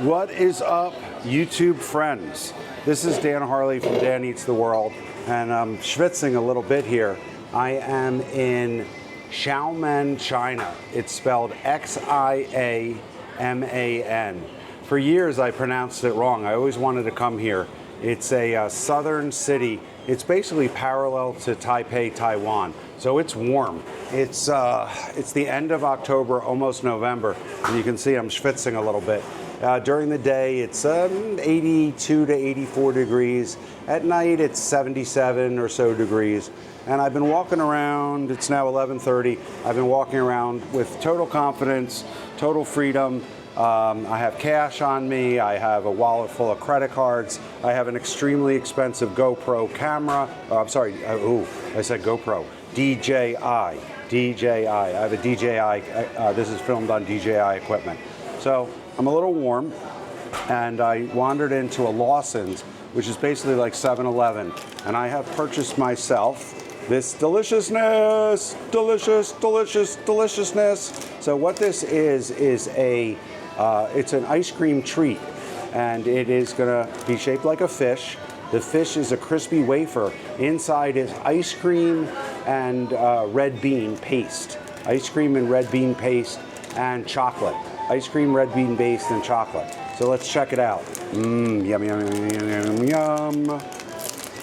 What is up, YouTube friends? This is Dan Harley from Dan Eats the World, and I'm schwitzing a little bit here. I am in Xiamen, China. It's spelled Xiaman. For years I pronounced it wrong. I always wanted to come here. It's a southern city. It's basically parallel to Taipei, Taiwan. So it's warm. It's the end of October, almost November, and you can see I'm schwitzing a little bit. During the day, it's 82 to 84 degrees. At night, it's 77 or so degrees. And I've been walking around, it's now 11:30. I've been walking around with total confidence, total freedom. I have cash on me. I have a wallet full of credit cards. I have an extremely expensive GoPro camera. I said GoPro. DJI. I have a DJI. This is filmed on DJI equipment. So I'm a little warm, and I wandered into a Lawson's, which is basically like 7-Eleven, and I have purchased myself this deliciousness. So what this is it's an ice cream treat, and it is gonna be shaped like a fish. The fish is a crispy wafer. Inside is ice cream and red bean paste. Ice cream and red bean paste and chocolate. Ice cream, red bean paste, and chocolate. So let's check it out. Yum, yum, yum, yum, yum.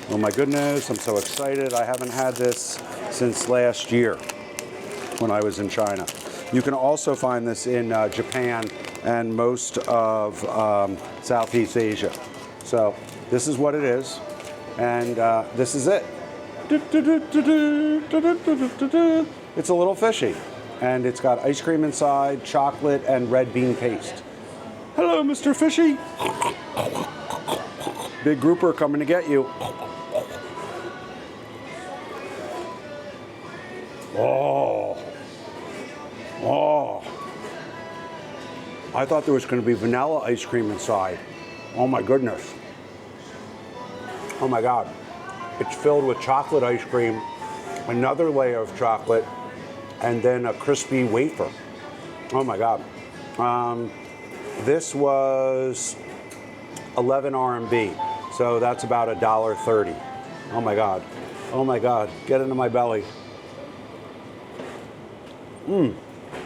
Oh my goodness, I'm so excited. I haven't had this since last year when I was in China. You can also find this in Japan and most of Southeast Asia. So this is what it is, and this is it. It's a little fishy, and it's got ice cream inside, chocolate, and red bean paste. Hello, Mr. Fishy. Big grouper coming to get you. Oh. I thought there was going to be vanilla ice cream inside. Oh my goodness. Oh my God. It's filled with chocolate ice cream, another layer of chocolate, and then a crispy wafer. Oh my God. This was 11 RMB, so that's about $1.30. Oh my God. Oh my God. Get into my belly.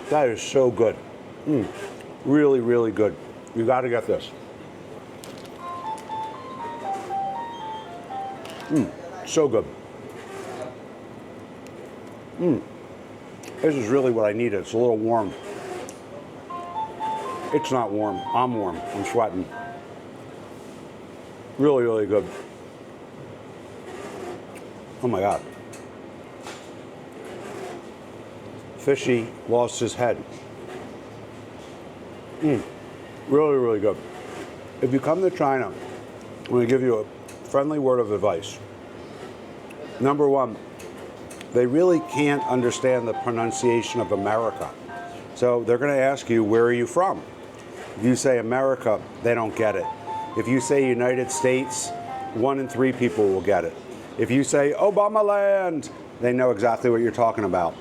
That is so good. Really, really good. You got to get this. So good. This is really what I needed. It's a little warm. It's not warm. I'm warm. I'm sweating. Really, really good. Oh my God. Fishy lost his head. Really, really good. If you come to China, I'm going to give you a friendly word of advice. Number one, they really can't understand the pronunciation of America. So they're going to ask you, where are you from? If you say America, they don't get it. If you say United States, 1 in 3 people will get it. If you say Obama land, they know exactly what you're talking about.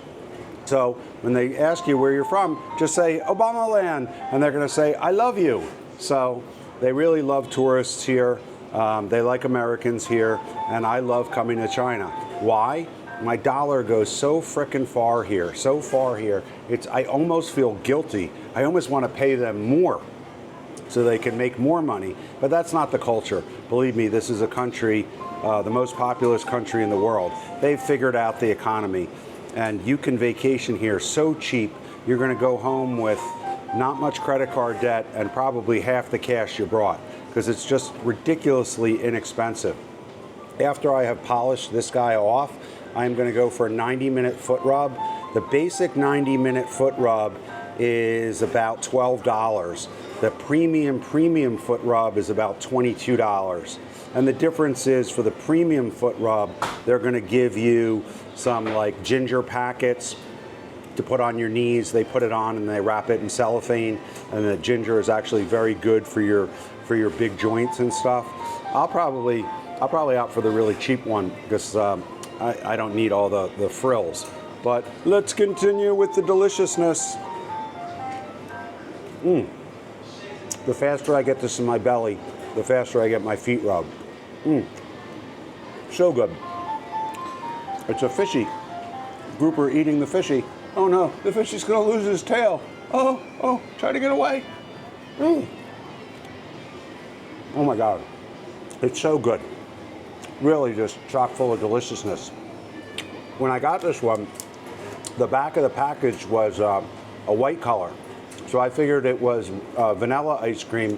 So when they ask you where you're from, just say Obama land, and they're going to say, I love you. So they really love tourists here. They like Americans here, and I love coming to China. Why? My dollar goes so frickin' far here, so far here. I almost feel guilty. I almost want to pay them more so they can make more money, but that's not the culture. Believe me, this is a country, the most populous country in the world. They've figured out the economy. And you can vacation here so cheap, you're going to go home with not much credit card debt and probably half the cash you brought, because it's just ridiculously inexpensive. After I have polished this guy off, I'm going to go for a 90-minute foot rub. The basic 90-minute foot rub is about $12. The premium foot rub is about $22. And the difference is, for the premium foot rub, they're going to give you some like ginger packets to put on your knees. They put it on and they wrap it in cellophane, and the ginger is actually very good for your big joints and stuff. I'll probably opt for the really cheap one because I don't need all the frills. But let's continue with the deliciousness. The faster I get this in my belly, the faster I get my feet rubbed. So good. It's a fishy. Grouper eating the fishy. Oh no, the fishy's gonna lose his tail. Oh, try to get away. Oh my God. It's so good. Really just chock full of deliciousness. When I got this one, the back of the package was a white color. So I figured it was vanilla ice cream,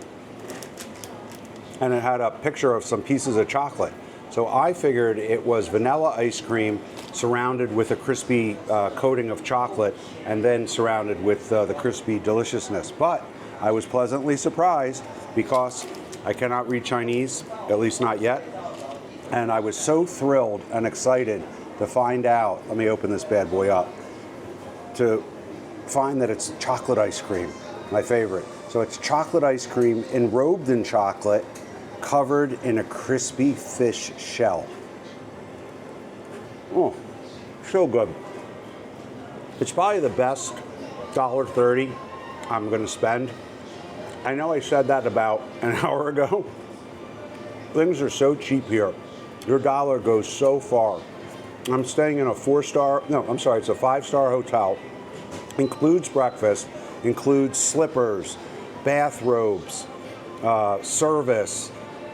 and it had a picture of some pieces of chocolate. So I figured it was vanilla ice cream surrounded with a crispy coating of chocolate and then surrounded with the crispy deliciousness. But I was pleasantly surprised because I cannot read Chinese, at least not yet. And I was so thrilled and excited to find out, let me open this bad boy up, to find that it's chocolate ice cream, my favorite. So it's chocolate ice cream enrobed in chocolate, covered in a crispy fish shell. Oh, so good. It's probably the best $1.30 I'm gonna spend. I know I said that about an hour ago. Things are so cheap here. Your dollar goes so far. I'm staying in a it's a 5-star hotel. Includes breakfast, includes slippers, bathrobes, service.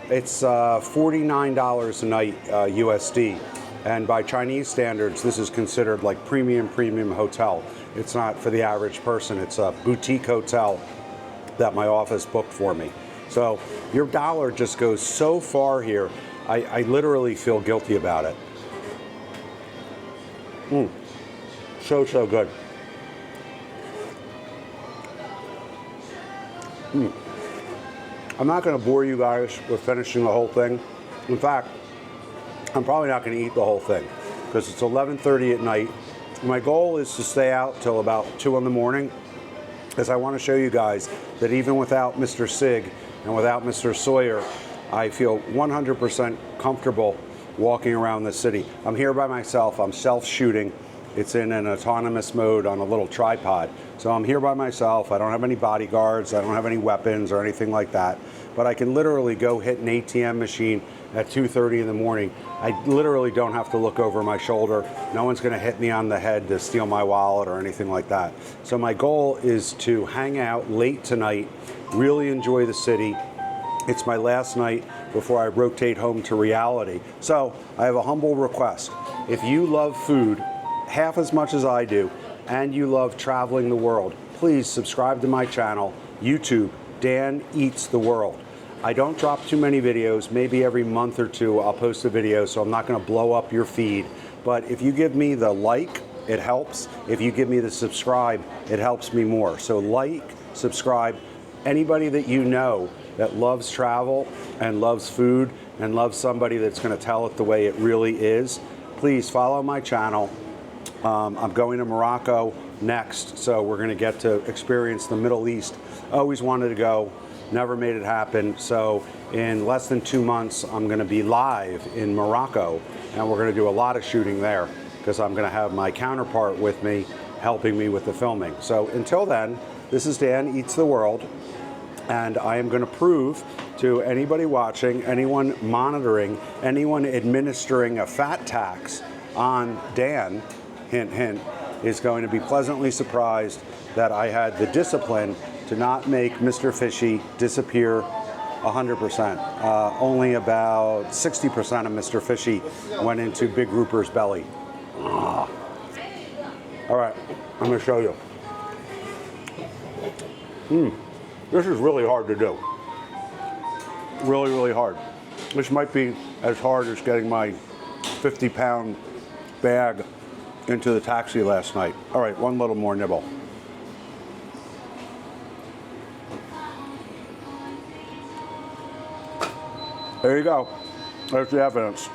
It's $49 a night USD. And by Chinese standards, this is considered like premium hotel. It's not for the average person. It's a boutique hotel that my office booked for me. So your dollar just goes so far here. I literally feel guilty about it. So good. I'm not going to bore you guys with finishing the whole thing. In fact, I'm probably not going to eat the whole thing because it's 11:30 at night. My goal is to stay out till about 2 in the morning because I want to show you guys that even without Mr. Sig and without Mr. Sawyer, I feel 100% comfortable walking around the city. I'm here by myself. I'm self-shooting. It's in an autonomous mode on a little tripod. So I'm here by myself. I don't have any bodyguards. I don't have any weapons or anything like that. But I can literally go hit an ATM machine at 2:30 in the morning. I literally don't have to look over my shoulder. No one's going to hit me on the head to steal my wallet or anything like that. So my goal is to hang out late tonight, really enjoy the city. It's my last night before I rotate home to reality. So I have a humble request. If you love food half as much as I do, and you love traveling the world, please subscribe to my channel, YouTube, Dan Eats the World. I don't drop too many videos. Maybe every month or two I'll post a video, so I'm not going to blow up your feed. But if you give me the like, it helps. If you give me the subscribe, it helps me more. So like, subscribe. Anybody that you know that loves travel and loves food and loves somebody that's going to tell it the way it really is, please follow my channel. I'm going to Morocco next, so we're going to get to experience the Middle East. Always wanted to go, never made it happen. So in less than 2 months, I'm going to be live in Morocco, and we're going to do a lot of shooting there because I'm going to have my counterpart with me helping me with the filming. So until then, this is Dan Eats the World, and I am going to prove to anybody watching, anyone monitoring, anyone administering a fat tax on Dan, hint, hint, is going to be pleasantly surprised that I had the discipline to not make Mr. Fishy disappear 100%. Only about 60% of Mr. Fishy went into Big Grouper's belly. All right, I'm going to show you. This is really hard to do. Really, really hard. This might be as hard as getting my 50-pound bag into the taxi last night. All right, one little more nibble. There you go. There's the evidence.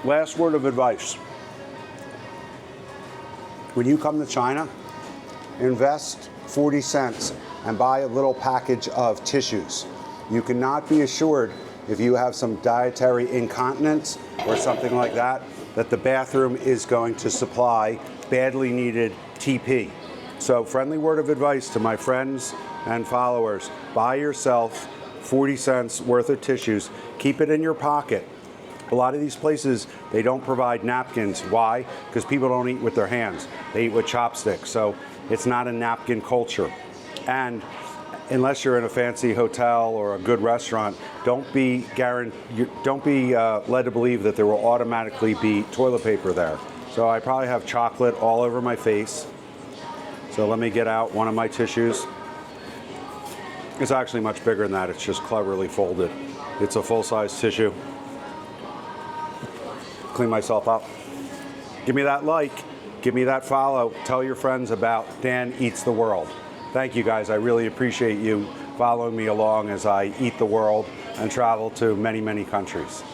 Last word of advice. When you come to China, invest 40 cents and buy a little package of tissues. You cannot be assured if you have some dietary incontinence or something like that, that the bathroom is going to supply badly needed TP. So friendly word of advice to my friends and followers, buy yourself 40 cents worth of tissues, keep it in your pocket. A lot of these places, they don't provide napkins. Why? Because people don't eat with their hands. They eat with chopsticks. So it's not a napkin culture. And unless you're in a fancy hotel or a good restaurant, don't be led to believe that there will automatically be toilet paper there. So I probably have chocolate all over my face. So let me get out one of my tissues. It's actually much bigger than that. It's just cleverly folded. It's a full-size tissue. Clean myself up. Give me that like, give me that follow. Tell your friends about Dan Eats the World. Thank you guys. I really appreciate you following me along as I eat the world and travel to many, many countries.